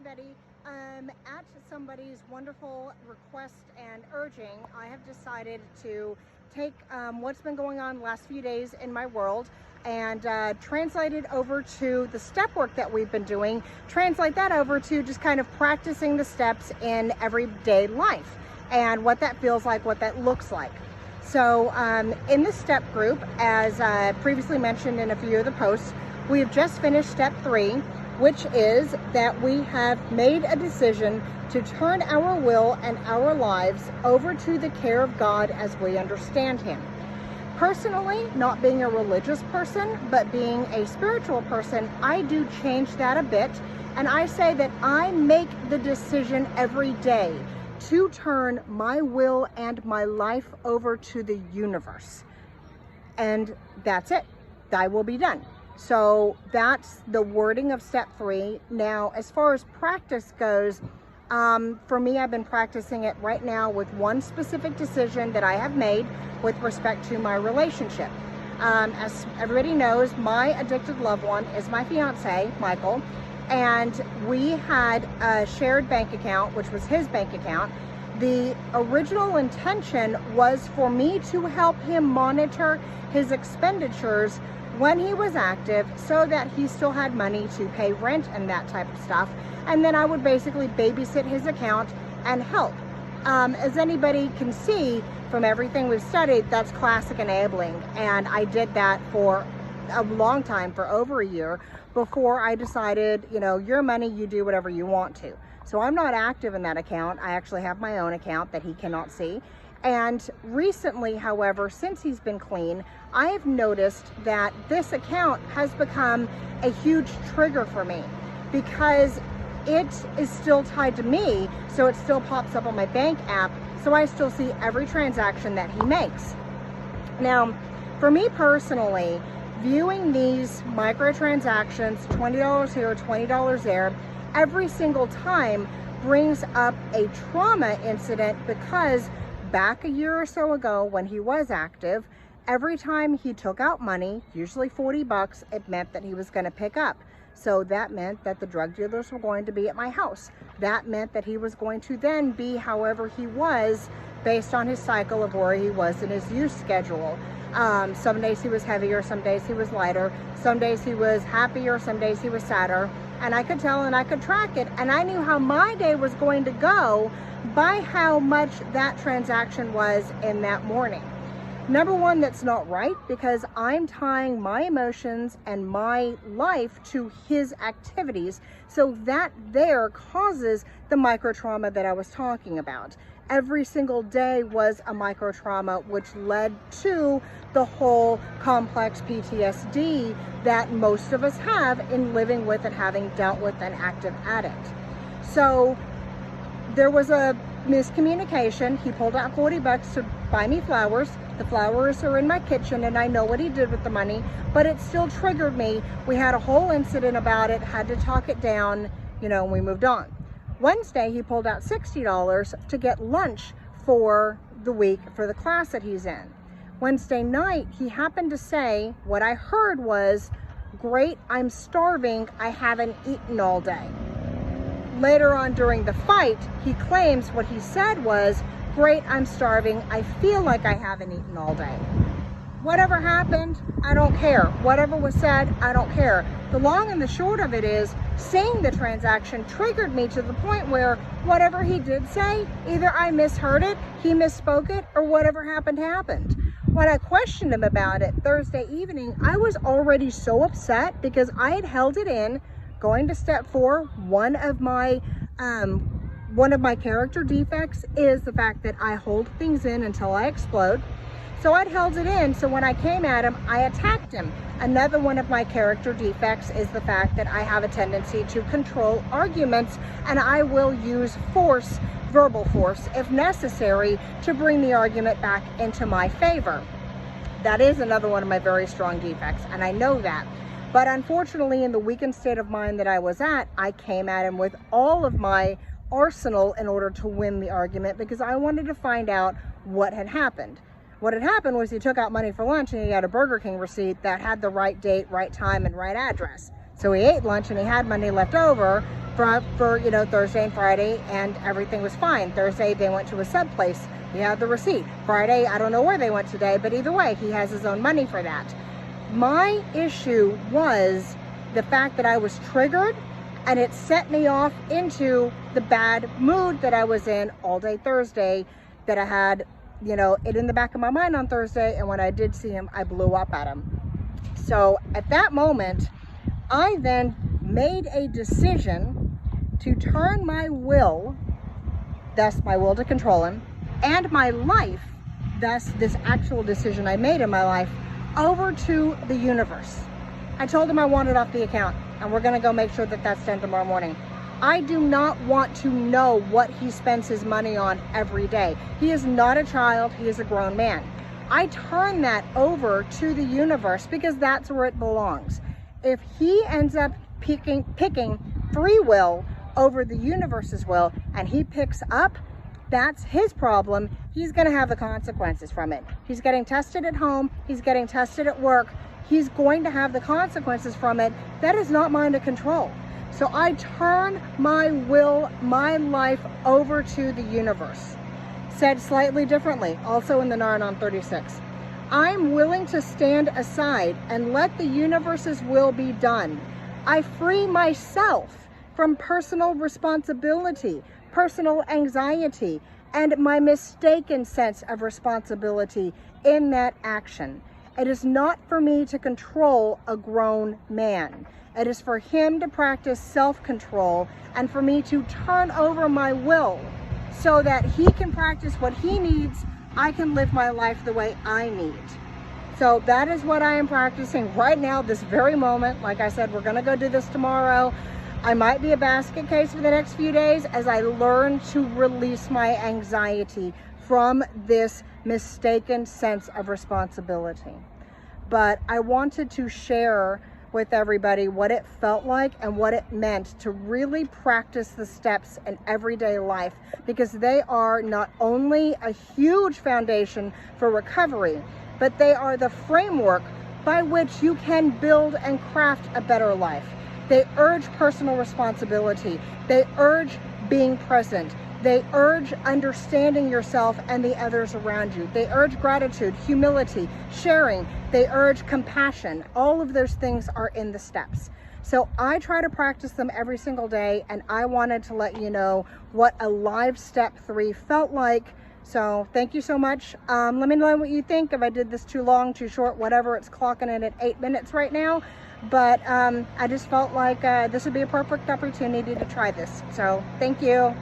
everybody. At somebody's wonderful request and urging, I have decided to take what's been going on the last few days in my world and translate it over to the step work that we've been doing, translate that over to just kind of practicing the steps in everyday life and what that feels like, what that looks like. So in the step group, as previously mentioned in a few of the posts, we have just finished step 3, which is that we have made a decision to turn our will and our lives over to the care of God as we understand Him. Personally, not being a religious person, but being a spiritual person, I do change that a bit, and I say that I make the decision every day to turn my will and my life over to the universe. And that's it. Thy will be done. So that's the wording of step 3. Now, as far as practice goes, for me, I've been practicing it right now with one specific decision that I have made with respect to my relationship. As everybody knows, my addicted loved one is my fiance, Michael, and we had a shared bank account, which was his bank account. The original intention was for me to help him monitor his expenditures when he was active so that he still had money to pay rent and that type of stuff. And then I would basically babysit his account and help. As anybody can see from everything we've studied, that's classic enabling. And I did that for a long time, for over a year, before I decided, you know, your money, you do whatever you want to. So I'm not active in that account. I actually have my own account that he cannot see. And recently, however, since he's been clean, I have noticed that this account has become a huge trigger for me because it is still tied to me, so it still pops up on my bank app, so I still see every transaction that he makes. Now, for me personally, viewing these microtransactions, $20 here, $20 there, every single time brings up a trauma incident because back a year or so ago when he was active, every time he took out money, usually 40 bucks, it meant that he was going to pick up. So that meant that the drug dealers were going to be at my house. That meant that he was going to then be however he was based on his cycle of where he was in his use schedule. Some days he was heavier, some days he was lighter, some days he was happier, some days he was sadder. And I could tell and I could track it. And I knew how my day was going to go by how much that transaction was in that morning. Number one, that's not right because I'm tying my emotions and my life to his activities. So that there causes the micro trauma that I was talking about. Every single day was a micro trauma, which led to the whole complex PTSD that most of us have in living with and having dealt with an active addict. So there was a miscommunication. He pulled out 40 bucks to buy me flowers. The flowers are in my kitchen and I know what he did with the money, but it still triggered me. We had a whole incident about it, had to talk it down, you know, and we moved on. Wednesday, he pulled out $60 to get lunch for the week for the class that he's in. Wednesday night, he happened to say, what I heard was, "Great, I'm starving, I haven't eaten all day." Later on during the fight, he claims what he said was, "Great, I'm starving, I feel like I haven't eaten all day." Whatever happened, I don't care. Whatever was said, I don't care. The long and the short of it is, seeing the transaction triggered me to the point where whatever he did say, either I misheard it, he misspoke it, or whatever happened. When I questioned him about it Thursday evening, I was already so upset because I had held it in. Going to step 4, one of my character defects is the fact that I hold things in until I explode. So I'd held it in, so when I came at him, I attacked him. Another one of my character defects is the fact that I have a tendency to control arguments, and I will use force, verbal force, if necessary, to bring the argument back into my favor. That is another one of my very strong defects, and I know that. But unfortunately, in the weakened state of mind that I was at, I came at him with all of my arsenal in order to win the argument because I wanted to find out what had happened. What had happened was he took out money for lunch and he had a Burger King receipt that had the right date, right time, and right address. So he ate lunch and he had money left over, for you know, Thursday and Friday, and everything was fine. Thursday they went to a sub place. He had the receipt. Friday, I don't know where they went today, but either way, he has his own money for that. My issue was the fact that I was triggered, and it set me off into the bad mood that I was in all day Thursday, that I had, you know, it in the back of my mind on Thursday, and when I did see him, I blew up at him. So at that moment, I then made a decision to turn my will, thus my will to control him, and my life, thus this actual decision I made in my life, over to the universe. I told him I want it off the account, and we're gonna go make sure that that's done tomorrow morning. I do not want to know what he spends his money on every day. He is not a child, he is a grown man. I turn that over to the universe because that's where it belongs. If he ends up picking free will over the universe's will, and he picks up, that's his problem. He's gonna have the consequences from it. He's getting tested at home, he's getting tested at work, he's going to have the consequences from it. That is not mine to control. So I turn my will, my life over to the universe. Said slightly differently, also in the NarAnon 36. I'm willing to stand aside and let the universe's will be done. I free myself from personal responsibility, personal anxiety, and my mistaken sense of responsibility in that action. It is not for me to control a grown man. It is for him to practice self-control and for me to turn over my will so that he can practice what he needs. I can live my life the way I need. So that is what I am practicing right now, this very moment. Like I said, we're gonna go do this tomorrow. I might be a basket case for the next few days as I learn to release my anxiety from this mistaken sense of responsibility. But I wanted to share with everybody what it felt like and what it meant to really practice the steps in everyday life, because they are not only a huge foundation for recovery, but they are the framework by which you can build and craft a better life. They urge personal responsibility. They urge being present. They urge understanding yourself and the others around you. They urge gratitude, humility, sharing. They urge compassion. All of those things are in the steps. So I try to practice them every single day, and I wanted to let you know what a live step 3 felt like. So thank you so much. Let me know what you think, if I did this too long, too short, whatever. It's clocking in at 8 minutes right now. But I just felt like this would be a perfect opportunity to try this. So thank you.